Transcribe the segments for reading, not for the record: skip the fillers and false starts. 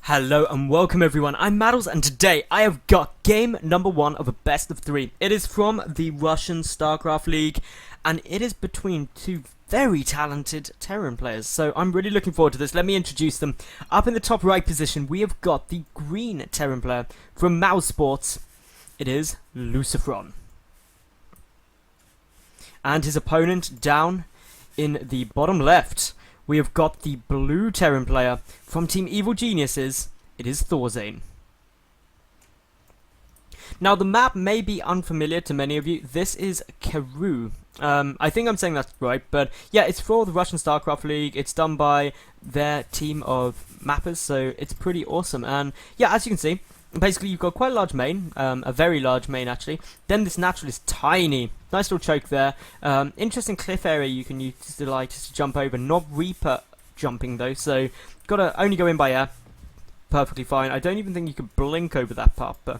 Hello and welcome everyone, I'm Madals and today I have got game number 1 of a best of 3. It is from the Russian StarCraft League and it is between two very talented Terran players. So I'm really looking forward to this. Let me introduce them. Up in the top right position we have got the green Terran player from Mouse Sports. It is LucifroN. And his opponent down in the bottom left, we have got the blue Terran player from Team Evil Geniuses. It is ThorZaIN. Now the map may be unfamiliar to many of you. This is Keru. I think I'm saying that's right, but yeah, it's for the Russian StarCraft League. It's done by their team of mappers, so it's pretty awesome. And yeah, as you can see, basically you've got quite a large main, a very large main actually. Then this natural is tiny. Nice little choke there. Interesting cliff area you can utilize to jump over. Not Reaper jumping though, so gotta only go in by air. Perfectly fine. I don't even think you could blink over that part, but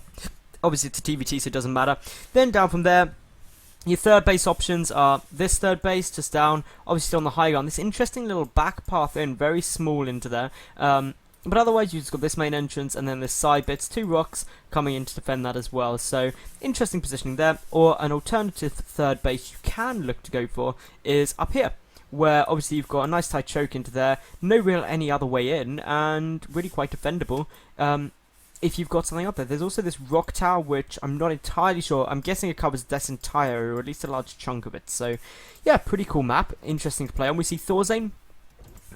obviously it's a TvT, so it doesn't matter. Then down from there, your third base options are this third base, just down, obviously on the high ground. This interesting little back path in, very small into there. But otherwise you've just got this main entrance and then this side bits, 2 rocks coming in to defend that as well. So interesting positioning there. Or an alternative third base you can look to go for is up here, where obviously you've got a nice tight choke into there, no real any other way in, and really quite defendable. If you've got something up there. There's also this rock tower, which I'm not entirely sure. I'm guessing it covers this entire, or at least a large chunk of it. So yeah, pretty cool map, interesting to play on. We see ThorZaIN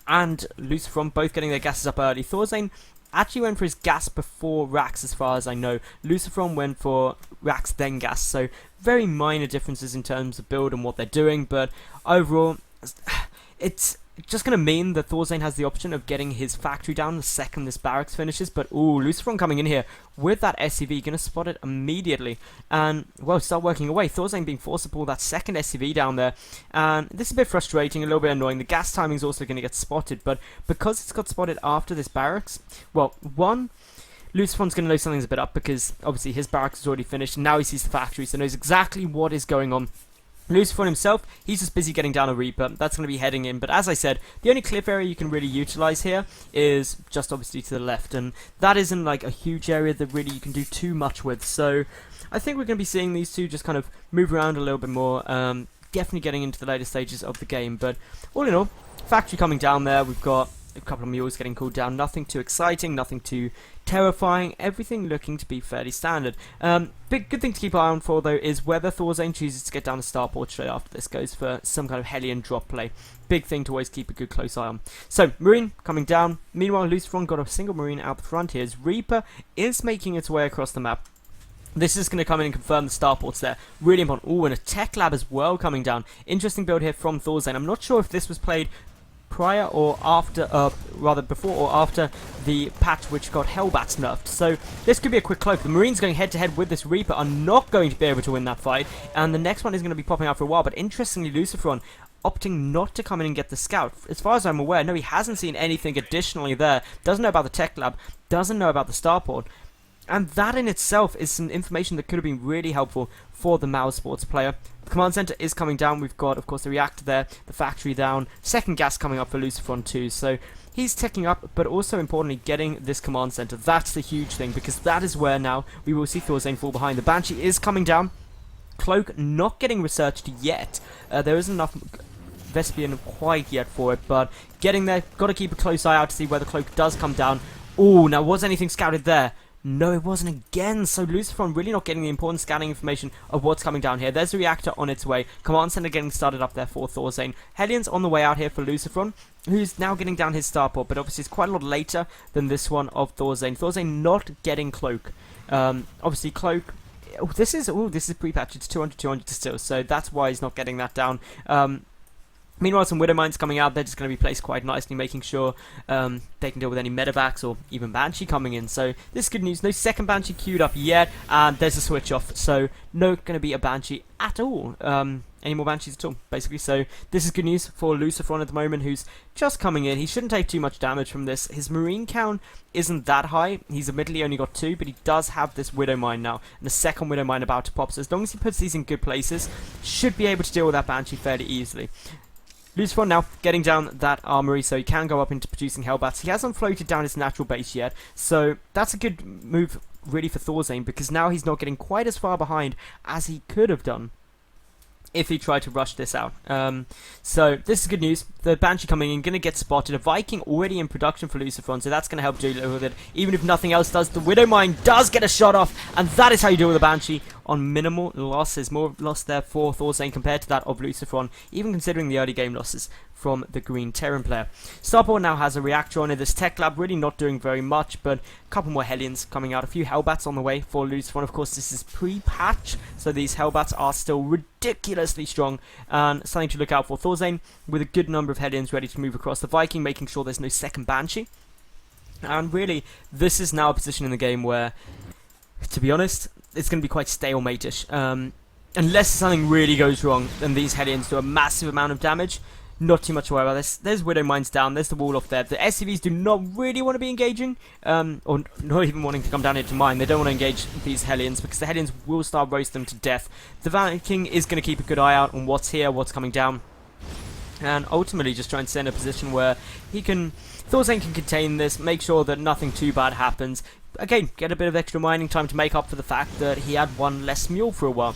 and LucifroN both getting their gases up early. ThorZaIN actually went for his gas before Rax, as far as I know. LucifroN went for Rax then gas, so very minor differences in terms of build and what they're doing, but overall it's just going to mean that ThorZaIN has the option of getting his factory down the second this barracks finishes. But ooh, LucifroN coming in here with that SCV, going to spot it immediately and, well, start working away. ThorZaIN being forced to pull that second SCV down there, and this is a bit frustrating, a little bit annoying. The gas timing is also going to get spotted, but because it's got spotted after this barracks, well, one, LucifroN's going to know something's a bit up because obviously his barracks is already finished and now he sees the factory, so knows exactly what is going on. LucifroN himself, he's just busy getting down a Reaper. That's going to be heading in. But as I said, the only cliff area you can really utilize here is just obviously to the left. And that isn't like a huge area that really you can do too much with. So I think we're going to be seeing these two just kind of move around a little bit more. Definitely getting into the later stages of the game. But all in all, factory coming down there. We've got a couple of mules getting cooled down. Nothing too exciting, nothing too terrifying, everything looking to be fairly standard. Big good thing to keep an eye on for though is whether ThorZaIN chooses to get down to starport straight after this, goes for some kind of Hellion drop play. Big thing to always keep a good close eye on. So Marine coming down. Meanwhile LucifroN got a single Marine out the front here. His Reaper is making its way across the map. This is going to come in and confirm the starports there. Really important. Ooh, and a tech lab as well coming down. Interesting build here from ThorZaIN. I'm not sure if this was played prior or after, rather before or after the patch which got Hellbats nerfed. So this could be a quick cloak. The Marines going head to head with this Reaper are not going to be able to win that fight, and the next one is going to be popping out for a while. But interestingly, LucifroN opting not to come in and get the scout. As far as I'm aware, no, he hasn't seen anything additionally there. Doesn't know about the tech lab, doesn't know about the starport. And that in itself is some information that could have been really helpful for the Mouse Sports player. The command center is coming down. We've got, of course, the reactor there, the factory down, second gas coming up for LucifroN too. So he's ticking up, but also importantly getting this command center. That's the huge thing, because that is where now we will see ThorZaIN fall behind. The Banshee is coming down. Cloak not getting researched yet. There isn't enough Vespian quite yet for it, but getting there. Got to keep a close eye out to see where the Cloak does come down. Ooh, now was anything scouted there? No, it wasn't again, so LucifroN really not getting the important scanning information of what's coming down here. There's a reactor on its way. Command center getting started up there for ThorZaIN. Hellion's on the way out here for LucifroN, who's now getting down his starport, but obviously it's quite a lot later than this one of ThorZaIN. ThorZaIN not getting Cloak. Obviously Cloak, this is pre-patch, it's 200 still, so that's why he's not getting that down. Meanwhile, some Widow Mines coming out. They're just going to be placed quite nicely, making sure they can deal with any medevacs or even Banshee coming in. So this is good news. No second Banshee queued up yet, and there's a switch off. So no going to be a Banshee at all. Any more Banshees at all, basically. So this is good news for LucifroN at the moment, who's just coming in. He shouldn't take too much damage from this. His Marine count isn't that high. He's admittedly only got 2, but he does have this Widow Mine now, and the second Widow Mine about to pop. So as long as he puts these in good places, should be able to deal with that Banshee fairly easily. LucifroN now getting down that armory so he can go up into producing Hellbats. He hasn't floated down his natural base yet, so that's a good move really for ThorZaIN, because now he's not getting quite as far behind as he could have done if he tried to rush this out. So this is good news. The Banshee coming in, going to get spotted. A Viking already in production for LucifroN, so that's going to help do a little with it. Even if nothing else does, the Widow Mine does get a shot off, and that is how you deal with a Banshee on minimal losses. More loss there for ThorZaIN compared to that of LucifroN, even considering the early game losses from the Green Terran player. Starport now has a reactor on it. This Tech Lab really not doing very much, but a couple more Hellions coming out. A few Hellbats on the way for LucifroN. Of course, this is pre-patch, so these Hellbats are still ridiculously strong, and something to look out for. ThorZaIN with a good number of Hellions ready to move across the Viking, making sure there's no second Banshee. And really, this is now a position in the game where, to be honest, it's going to be quite stalemate-ish. Unless something really goes wrong, and these Hellions do a massive amount of damage. Not too much to worry about this. There's Widow Mines down, there's the wall off there. The SCVs do not really want to be engaging, or not even wanting to come down here to mine. They don't want to engage these Hellions, because the Hellions will start roasting them to death. The Viking is going to keep a good eye out on what's here, what's coming down, and ultimately just try and set in a position where ThorZaIN can contain this, make sure that nothing too bad happens. Again, get a bit of extra mining time to make up for the fact that he had one less mule for a while.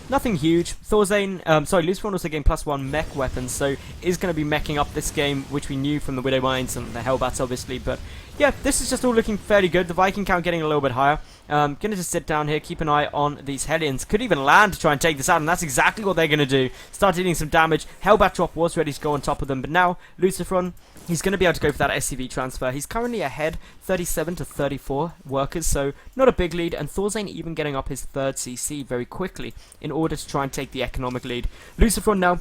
Nothing huge. LucifroN also getting +1 mech weapons, so is going to be meching up this game, which we knew from the Widow Mines and the Hellbats, obviously. But yeah, this is just all looking fairly good. The Viking count getting a little bit higher. Gonna just sit down here, keep an eye on these Hellions. Could even land to try and take this out, and that's exactly what they're going to do. Start hitting some damage. Hellbat drop was ready to go on top of them, but now LucifroN, he's going to be able to go for that SCV transfer. He's currently ahead, 37 to 34 workers, so not a big lead, and ThorZaIN even getting up his 3rd CC very quickly in order to try and take the economic lead. LucifroN now,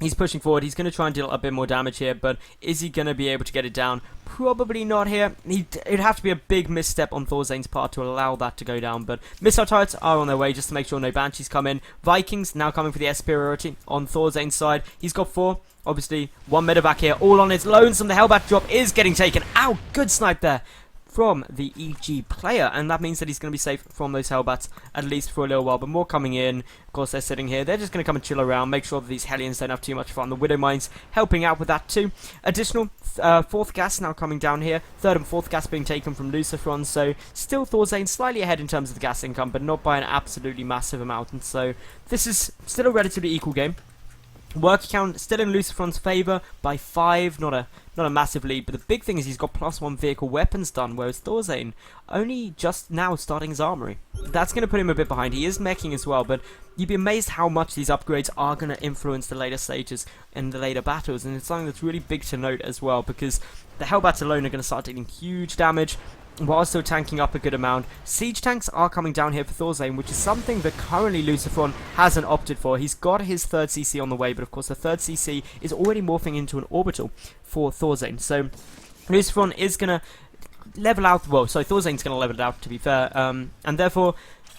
he's pushing forward. He's going to try and deal a bit more damage here, but is he going to be able to get it down? Probably not here. It'd have to be a big misstep on ThorZaIN's part to allow that to go down, but missile turrets are on their way just to make sure no Banshees come in. Vikings now coming for the superiority on ThorZaIN's side. He's got 4. Obviously, 1 medevac here, all on his lonesome. The Hellbat drop is getting taken. Ow, good snipe there from the EG player, and that means that he's going to be safe from those Hellbats, at least for a little while, but more coming in. Of course, they're sitting here. They're just going to come and chill around, make sure that these Hellions don't have too much fun. The Widow Mines helping out with that too. Additional 4th gas now coming down here. 3rd and 4th gas being taken from LucifroN, so still ThorZaIN slightly ahead in terms of the gas income, but not by an absolutely massive amount, and so this is still a relatively equal game. Work count still in LucifroN's favour by 5, not a massive lead, but the big thing is he's got +1 vehicle weapons done, whereas ThorZaIN only just now starting his armory. That's going to put him a bit behind. He is meching as well, but you'd be amazed how much these upgrades are going to influence the later stages and the later battles, and it's something that's really big to note as well, because the Hellbats alone are going to start taking huge damage while still tanking up a good amount. Siege tanks are coming down here for ThorZaIN, which is something that currently LucifroN hasn't opted for. He's got his 3rd CC on the way, but of course the 3rd CC is already morphing into an orbital for ThorZaIN. So LucifroN is going to level out, ThorZaIN's going to level it out, to be fair, and therefore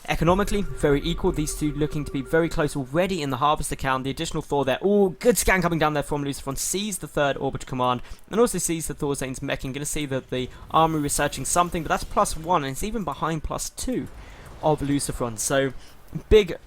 economically very equal. These two looking to be very close already in the harvester count. The additional Thor there. Oh, good scan coming down there from LucifroN. Sees the 3rd orbital command and also sees the ThorZaIN's meching. Going to see that the army researching something, but that's +1 and it's even behind +2 of LucifroN. So big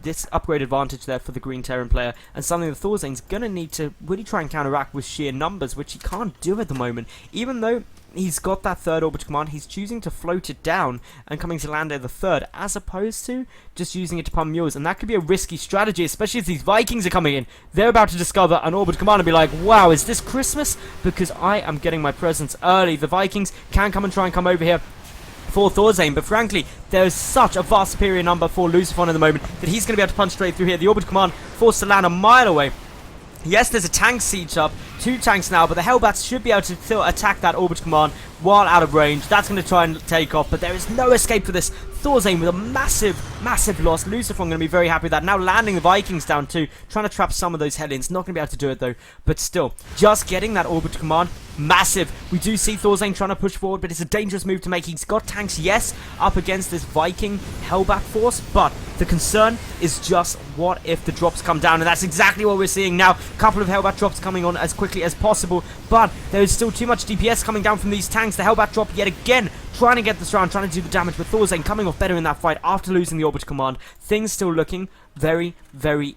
this upgrade advantage there for the Green Terran player, and something that ThorZaIN's going to need to really try and counteract with sheer numbers, which he can't do at the moment. Even though he's got that 3rd orbital command, he's choosing to float it down and coming to land at the 3rd, as opposed to just using it to pump mules, and that could be a risky strategy, especially as these Vikings are coming in. They're about to discover an orbital command and be like, wow, is this Christmas? Because I am getting my presents early. The Vikings can come and try and come over here for ThorZaIN, but frankly, there is such a vast superior number for LucifroN at the moment that he's going to be able to punch straight through here. The orbital command forced to land a mile away. Yes, there's a tank siege up, 2 tanks now, but the Hellbats should be able to still attack that orbital command while out of range. That's going to try and take off, but there is no escape for this. ThorZaIN with a massive loss. LucifroN going to be very happy with that. Now landing the Vikings down too, trying to trap some of those Hellions. Not going to be able to do it though, but still, just getting that orbital command, massive. We do see ThorZaIN trying to push forward, but it's a dangerous move to make. He's got tanks, yes, up against this Viking Hellbat force, but the concern is just what if the drops come down, and that's exactly what we're seeing now. A couple of Hellbat drops coming on as quickly as possible, but there is still too much DPS coming down from these tanks. The Hellbat drop yet again, trying to get this round, trying to do the damage, but ThorZaIN coming off better in that fight after losing the orbital command. Things still looking very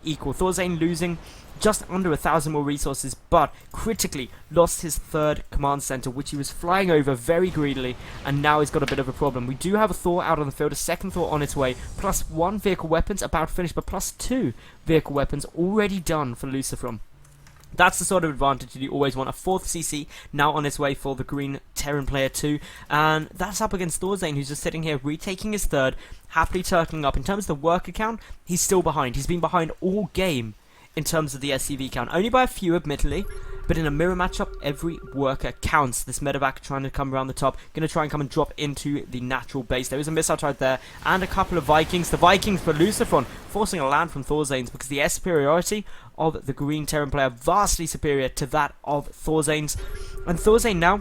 equal. ThorZaIN losing just under 1,000 more resources, but critically lost his third command center, which he was flying over very greedily, and now he's got a bit of a problem. We do have a Thor out on the field, a second Thor on its way, plus 1 vehicle weapons about finished, but plus 2 vehicle weapons already done for LucifroN. That's the sort of advantage that you always want. A 4th CC now on its way for the green Terran player too. And that's up against ThorZaIN, who's just sitting here retaking his third, happily turtling up. In terms of the worker count, he's still behind. He's been behind all game in terms of the SCV count. Only by a few, admittedly. But in a mirror matchup, every worker counts. This medevac trying to come around the top. Going to try and come and drop into the natural base. There is a missile right there. And a couple of Vikings. The Vikings for LucifroN, forcing a land from ThorZaIN's because the S superiority of the green Terran player vastly superior to that of ThorZaIN's. And ThorZaIN now,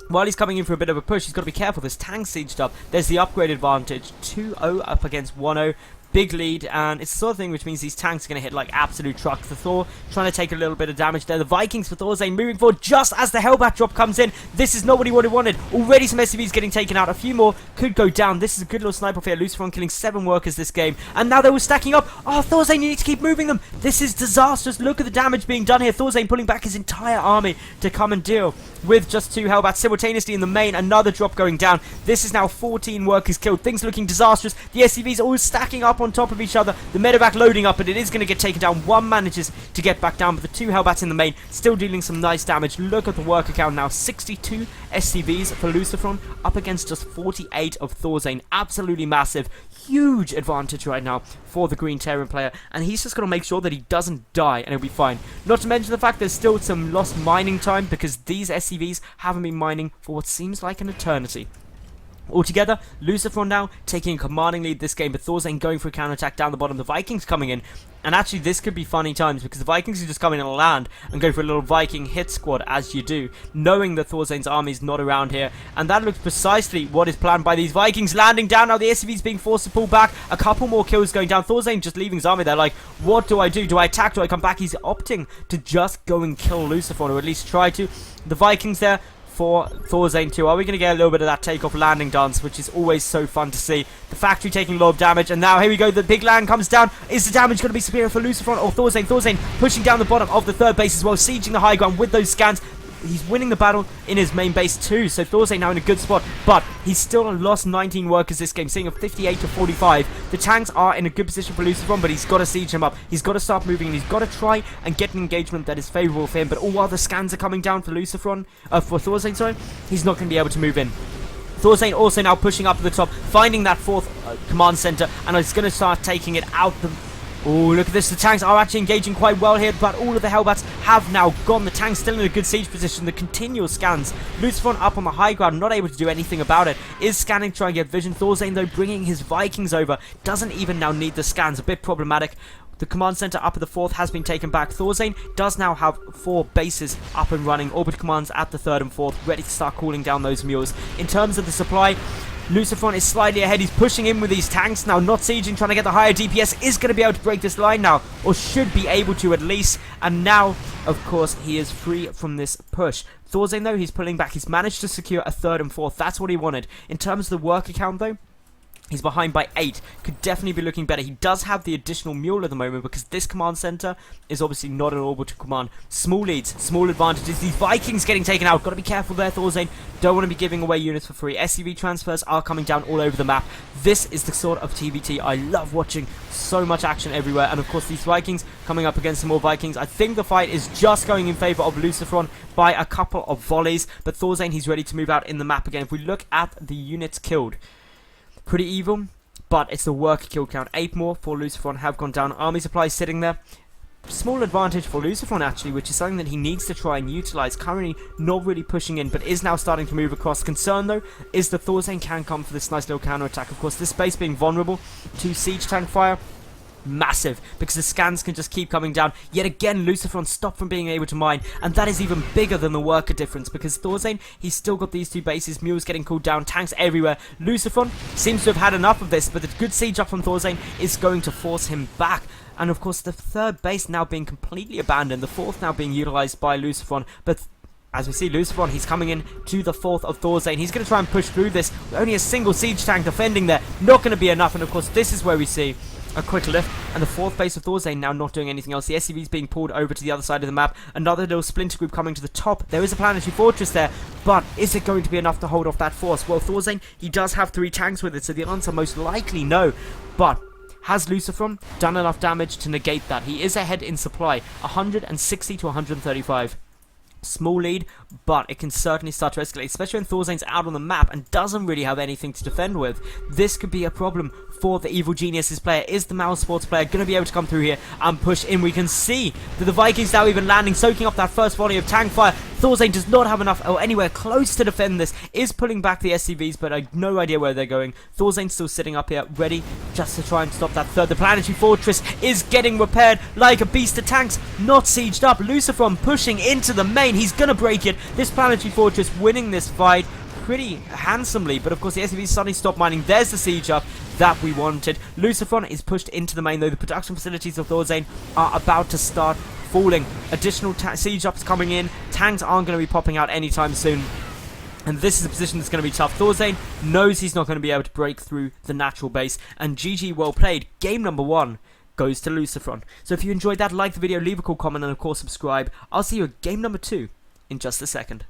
while he's coming in for a bit of a push, he's got to be careful. This tank sieged up. There's the upgrade advantage. 2-0 up against 1-0. Big lead, and it's the sort of thing which means these tanks are going to hit like absolute trucks. The Thor trying to take a little bit of damage there. The Vikings for ThorZaIN moving forward just as the Hellbat drop comes in. This is not what he would have wanted. Already some SCVs getting taken out. A few more could go down. This is a good little sniper here. LucifroN killing 7 workers this game, and now they're all stacking up. Oh, ThorZaIN, you need to keep moving them. This is disastrous. Look at the damage being done here. ThorZaIN pulling back his entire army to come and deal with just 2 Hellbats simultaneously in the main. Another drop going down. This is now 14 workers killed. Things looking disastrous. The SCVs all stacking up on top of each other. The medevac loading up, but it is going to get taken down. One manages to get back down, but the 2 Hellbats in the main still dealing some nice damage. Look at the worker count now. 62 SCVs for LucifroN up against just 48 of ThorZaIN. Absolutely massive. Huge advantage right now for the green Terran player, and he's just got to make sure that he doesn't die and he'll be fine. Not to mention the fact there's still some lost mining time because these SCVs haven't been mining for what seems like an eternity. Altogether, LucifroN now taking a commanding lead this game, but ThorZaIN going for a counterattack down the bottom. The Vikings coming in, and actually this could be funny times because the Vikings are just coming in and land and go for a little Viking hit squad as you do, knowing that ThorZaIN's army is not around here, and that looks precisely what is planned by these Vikings. Landing down now, the SCV's being forced to pull back. A couple more kills going down. ThorZaIN just leaving his army there like, what do I do? Do I attack? Do I come back? He's opting to just go and kill LucifroN, or at least try to. The Vikings there for ThorZaIN too. Are we going to get a little bit of that takeoff landing dance, which is always so fun to see? The factory taking a lot of damage, and now here we go, the big land comes down. Is the damage going to be superior for LucifroN or ThorZaIN? ThorZaIN pushing down the bottom of the third base as well, sieging the high ground with those scans. He's winning the battle in his main base too, so ThorZaIN now in a good spot, but he's still lost 19 workers this game, seeing a 58 to 45. The tanks are in a good position for LucifroN, but he's got to siege him up. He's got to start moving, and he's got to try and get an engagement that is favourable for him, but all other scans are coming down for ThorZaIN, sorry. He's not going to be able to move in. ThorZaIN also now pushing up to the top, finding that 4th command center, and he's going to start taking it out the... Oh, look at this. The tanks are actually engaging quite well here, but all of the Hellbats have now gone. The tank's still in a good siege position. The continual scans. LucifroN up on the high ground, not able to do anything about it. Is scanning, trying to get vision. ThorZaIN, though, bringing his Vikings over. Doesn't even now need the scans. A bit problematic. The command center up at the 4th has been taken back. ThorZaIN does now have 4 bases up and running. Orbit commands at the 3rd and 4th, ready to start cooling down those mules. In terms of the supply, LucifroN is slightly ahead. He's pushing in with these tanks now, not sieging, trying to get the higher DPS. Is going to be able to break this line now, or should be able to at least. And now, of course, he is free from this push. ThorZaIN, though, he's pulling back. He's managed to secure a 3rd and 4th. That's what he wanted. In terms of the worker count, though, he's behind by 8. Could definitely be looking better. He does have the additional mule at the moment because this command center is obviously not an orbital command. Small leads, small advantages. These Vikings getting taken out. Got to be careful there, ThorZaIN. Don't want to be giving away units for free. SCV transfers are coming down all over the map. This is the sort of TvT I love watching. So much action everywhere. And of course, these Vikings coming up against some more Vikings. I think the fight is just going in favor of LucifroN by a couple of volleys. But ThorZaIN, he's ready to move out in the map again. If we look at the units killed, pretty evil, but it's the worker kill count. 8 more for LucifroN have gone down. Army supplies sitting there. Small advantage for LucifroN actually, which is something that he needs to try and utilize. Currently not really pushing in, but is now starting to move across. Concern though is the ThorZaIN can come for this nice little counter attack. Of course, this space being vulnerable to siege tank fire. Massive, because the scans can just keep coming down. Yet again, LucifroN stopped from being able to mine, and that is even bigger than the worker difference, because ThorZaIN, he's still got these 2 bases, mules getting cooled down, tanks everywhere. LucifroN seems to have had enough of this, but the good siege up from ThorZaIN is going to force him back. And of course, the 3rd base now being completely abandoned, the 4th now being utilized by LucifroN, but as we see, LucifroN, he's coming in to the 4th of ThorZaIN. He's going to try and push through this. Only a single siege tank defending there. Not going to be enough. And of course, this is where we see A quick lift, and the 4th base of ThorZaIN now not doing anything else. The SCV's being pulled over to the other side of the map. Another little splinter group coming to the top. There is a planetary fortress there, but is it going to be enough to hold off that force? Well, ThorZaIN, he does have 3 tanks with it, so the answer most likely no. But has LucifroN done enough damage to negate that? He is ahead in supply, 160 to 135. Small lead, but it can certainly start to escalate, especially when ThorZaIN's out on the map and doesn't really have anything to defend with. This could be a problem for the Evil Geniuses player. Is the Madals Sports player going to be able to come through here and push in? We can see that the Vikings now even landing, soaking up that first volley of tank fire. ThorZaIN does not have enough or anywhere close to defend this. Is pulling back the SCVs, but I have no idea where they're going. ThorZaIN still sitting up here, ready just to try and stop that third. The planetary fortress is getting repaired like a beast. The tanks not sieged up. LucifroN pushing into the main. He's going to break it. This planetary fortress winning this fight pretty handsomely, but of course the SCVs suddenly stop mining. There's the siege up that we wanted. LucifroN is pushed into the main, though the production facilities of ThorZaIN are about to start falling. Additional siege ups coming in. Tanks aren't going to be popping out anytime soon, and this is a position that's going to be tough. ThorZaIN knows he's not going to be able to break through the natural base, and GG, well played. Game number 1 goes to LucifroN. So if you enjoyed that, like the video, leave a cool comment, and of course subscribe. I'll see you at game number 2 in just a second.